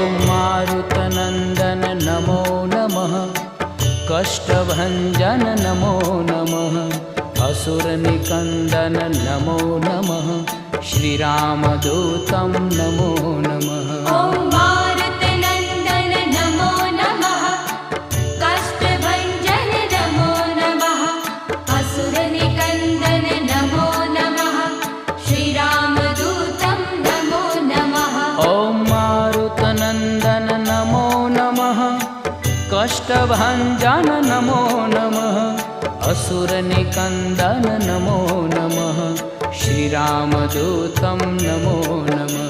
ॐ मारुतनन्दन नमो नमः, कष्टभञ्जन नमो नमः, असुरनिकन्दन नमो नमः, श्रीरामदूतं नमो नमः। ॐ मारुतनन्दन नमो नमः, कष्टभञ्जन नमो नमः, असुरनिकन्दन नमो नमः, श्रीरामदूतं नमो नमः। ॐ मारुतनन्दन नमो नमः, कष्टभञ्जन नमो नमः, असुरनिकन्दन नमो नमः, श्रीरामदूतं नमो नमः।